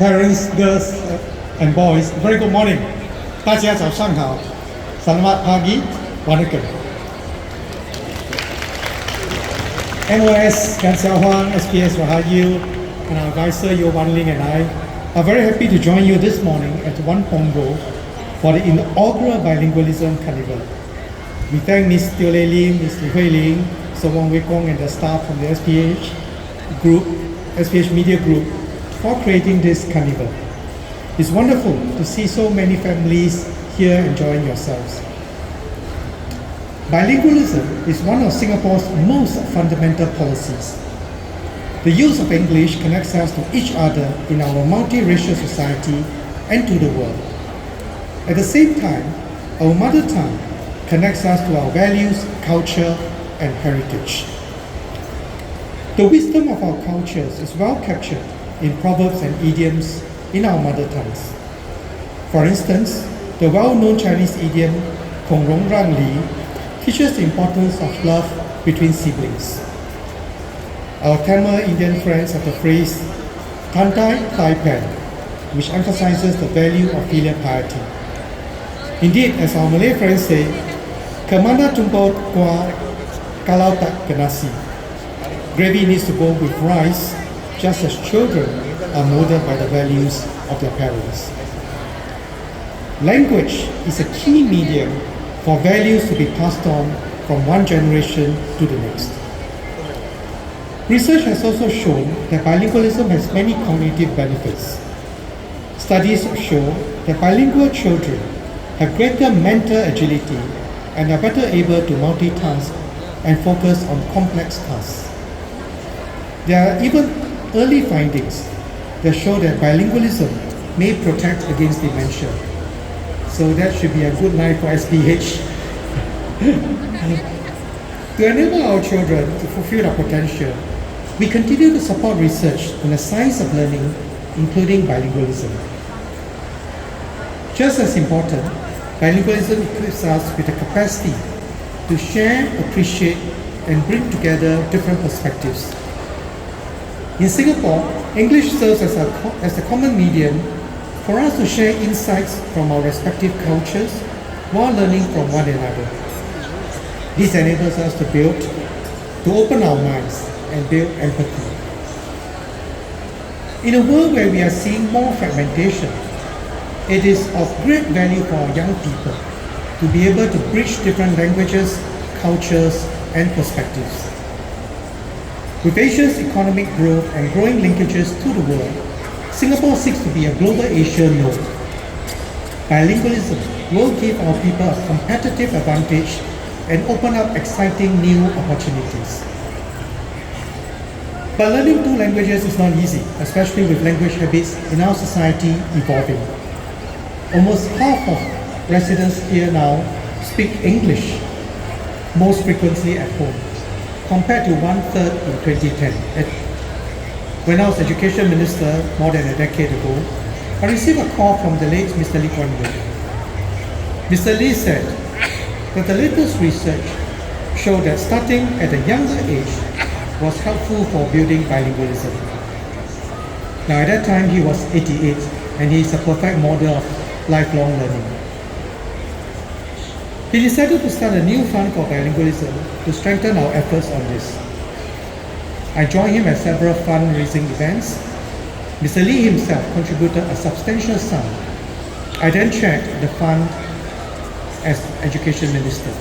parents, girls and boys, very good morning. 大家早上好. Selamat pagi. Wanakkam. MOS, Gan Xiaohuang, SPS Rahayu, and our advisor Yo Wan Ling and I are very happy to join you this morning at Wan Pongo for the inaugural Bilingualism Carnival. We thank Ms. Teo Lei Lim, Ms. Li Hui Ling, Sir Wong Wei Kong and the staff from the SPH Media Group for creating this carnival. It's wonderful to see so many families here enjoying yourselves. Bilingualism is one of Singapore's most fundamental policies. The use of English connects us to each other in our multiracial society and to the world. At the same time, our mother tongue connects us to our values, culture, and heritage. The wisdom of our cultures is well captured in proverbs and idioms in our mother tongues. For instance, the well-known Chinese idiom Kong Rong Rang Li teaches the importance of love between siblings. Our Tamil Indian friends have the phrase Tantai Tai Pen, which emphasizes the value of filial piety. Indeed, as our Malay friends say, Kemana tumpah kuah kalau tak ke nasi. Gravy needs to go with rice, just as children are molded by the values of their parents. Language is a key medium for values to be passed on from one generation to the next. Research has also shown that bilingualism has many cognitive benefits. Studies show that bilingual children have greater mental agility and are better able to multitask and focus on complex tasks. There are even early findings that show that bilingualism may protect against dementia. So that should be a good night for SPH. To enable our children to fulfill their potential, we continue to support research in the science of learning, including bilingualism. Just as important, bilingualism equips us with the capacity to share, appreciate, and bring together different perspectives. In Singapore, English serves as the common medium for us to share insights from our respective cultures while learning from one another. This enables us to open our minds and build empathy. In a world where we are seeing more fragmentation, it is of great value for our young people to be able to bridge different languages, cultures, and perspectives. With Asia's economic growth and growing linkages to the world, Singapore seeks to be a global Asia node. Bilingualism will give our people a competitive advantage and open up exciting new opportunities. But learning two languages is not easy, especially with language habits in our society evolving. Almost half of residents here now speak English most frequently at home, compared to 1/3 in 2010. When I was Education Minister more than a decade ago, I received a call from the late Mr. Kuan Yew. Mr. Lee said that the latest research showed that starting at a younger age was helpful for building bilingualism. Now at that time he was 88 and he is a perfect model of lifelong learning. He decided to start a new fund for bilingualism to strengthen our efforts on this. I joined him at several fundraising events. Mr. Lee himself contributed a substantial sum. I then chaired the fund as Education Minister.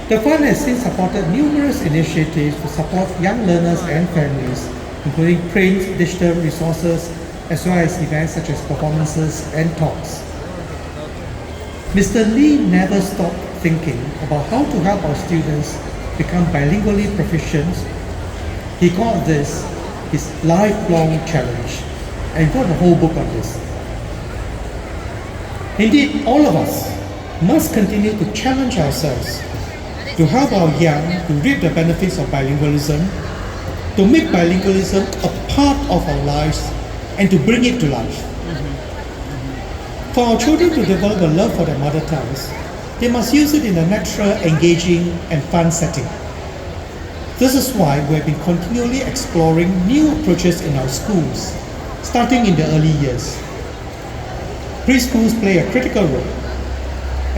The fund has since supported numerous initiatives to support young learners and families, including print, digital resources, as well as events such as performances and talks. Mr. Lee never stopped thinking about how to help our students become bilingually proficient. He called this his lifelong challenge and wrote a whole book on this. Indeed, all of us must continue to challenge ourselves to help our young to reap the benefits of bilingualism, to make bilingualism a part of our lives, and to bring it to life. For our children to develop a love for their mother tongues, they must use it in a natural, engaging, and fun setting. This is why we have been continually exploring new approaches in our schools starting in the early years. Preschools play a critical role.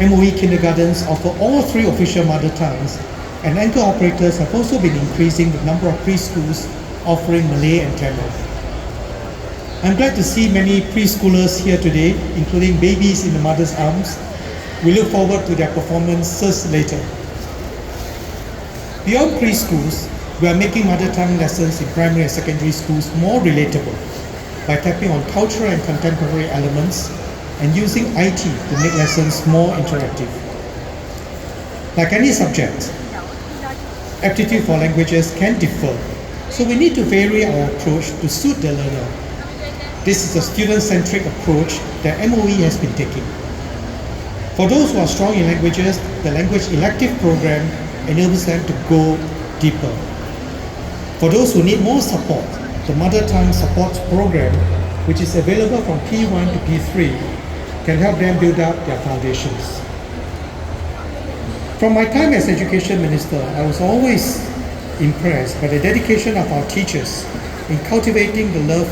MOE kindergartens offer all three official mother tongues, and anchor operators have also been increasing the number of preschools offering Malay and Tamil. I'm glad to see many preschoolers here today, including babies in the mother's arms. We look forward to their performances later. Beyond preschools, we are making mother tongue lessons in primary and secondary schools more relatable by tapping on cultural and contemporary elements and using IT to make lessons more interactive. Like any subject, aptitude for languages can differ, so we need to vary our approach to suit the learner. This is a student-centric approach that MOE has been taking. For those who are strong in languages, the language elective program enables them to go deeper. For those who need more support, the Mother Tongue Support Program, which is available from P1 to P3, can help them build up their foundations. From my time as Education Minister, I was always impressed by the dedication of our teachers in cultivating the love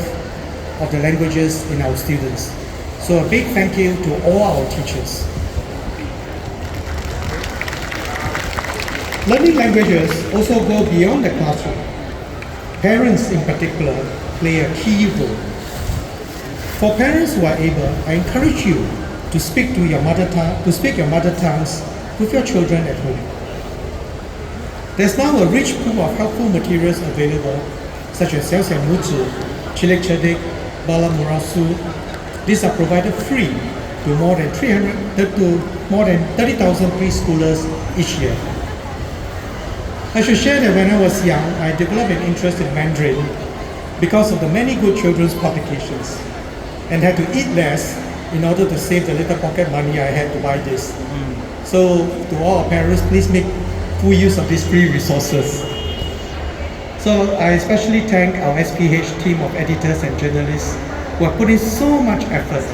of the languages in our students. So a big thank you to all our teachers. Learning languages also go beyond the classroom. Parents in particular play a key role. For parents who are able, I encourage you to speak your mother tongues with your children at home. There's now a rich pool of helpful materials available, such as Xiao Xiao Muzi, Cilik Cerdik, Bala Murasu. These are provided free to more than 30,000 preschoolers each year. I should share that when I was young, I developed an interest in Mandarin because of the many good children's publications and had to eat less in order to save the little pocket money I had to buy this. So to all our parents, please make full use of these free resources. So I especially thank our SPH team of editors and journalists who are putting so much effort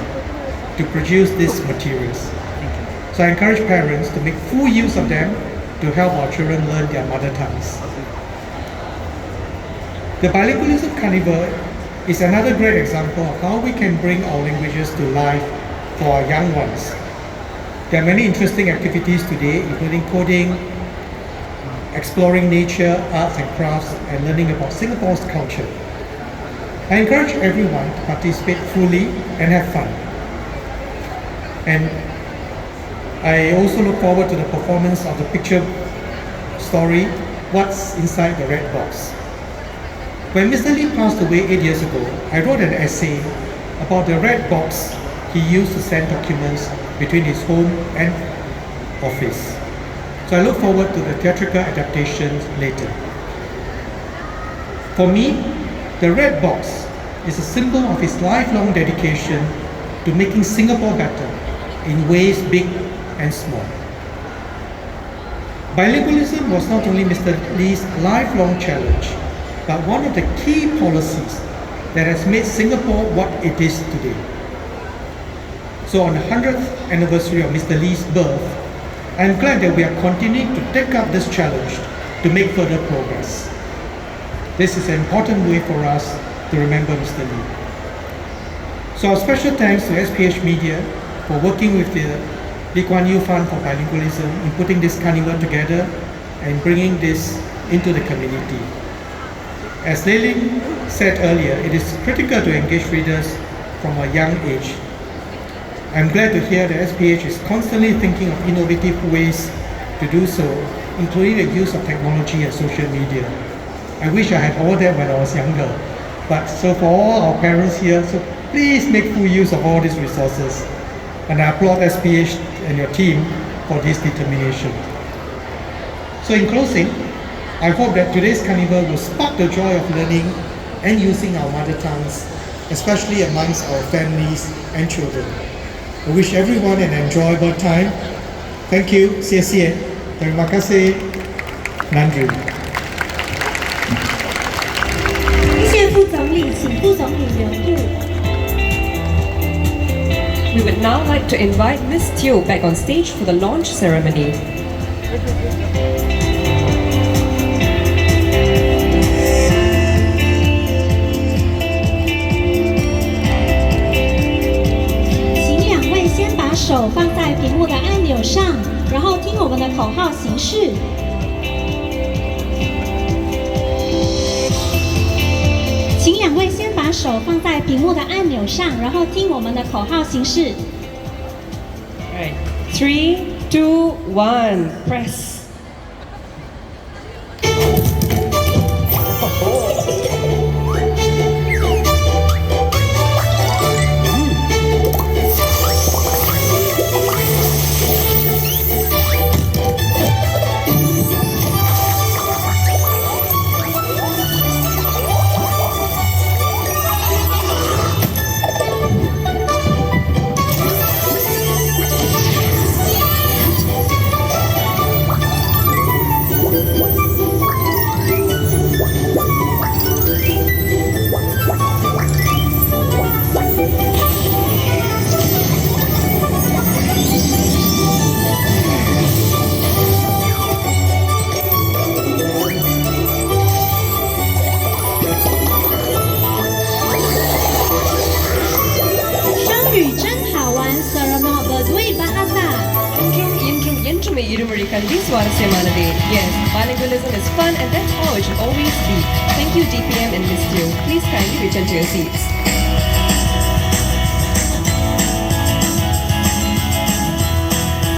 to produce these materials. So I encourage parents to make full use of them to help our children learn their mother tongues. The Bilingualism Carnival is another great example of how we can bring our languages to life for our young ones. There are many interesting activities today, including coding, exploring nature, arts and crafts, and learning about Singapore's culture. I encourage everyone to participate fully and have fun. And I also look forward to the performance of the picture story, What's Inside the Red Box. When Mr. Lee passed away 8 years ago, I wrote an essay about the red box he used to send documents between his home and office. So I look forward to the theatrical adaptations later. For me, the red box is a symbol of his lifelong dedication to making Singapore better in ways big and small. Bilingualism was not only Mr. Lee's lifelong challenge, but one of the key policies that has made Singapore what it is today. So on the 100th anniversary of Mr. Lee's birth, I am glad that we are continuing to take up this challenge to make further progress. This is an important way for us to remember Mr. Lee. So our special thanks to SPH Media for working with the Kuan Yew Fund for Bilingualism in putting this carnival together and bringing this into the community. As Lei said earlier, it is critical to engage readers from a young age. I'm glad to hear that SPH is constantly thinking of innovative ways to do so, including the use of technology and social media. I wish I had all that when I was younger. But so for all our parents here, so please make full use of all these resources. And I applaud SPH and your team for this determination. So in closing, I hope that today's carnival will spark the joy of learning and using our mother tongues, especially amongst our families and children. I wish everyone an enjoyable time. Thank you. 谢谢. Terima kasih. Nandri. 谢副总理，请副总理留步。 We would now like to invite Ms. Teo back on stage for the launch ceremony. 手放在屏幕的按钮上，然后听我们的口号形式。请两位先把手放在屏幕的按钮上，然后听我们的口号形式。Right. 3, 2, 1. Press. Yes, bilingualism is fun and that's how it should always be. Thank you DPM and Miss Yew. Please kindly return to your seats.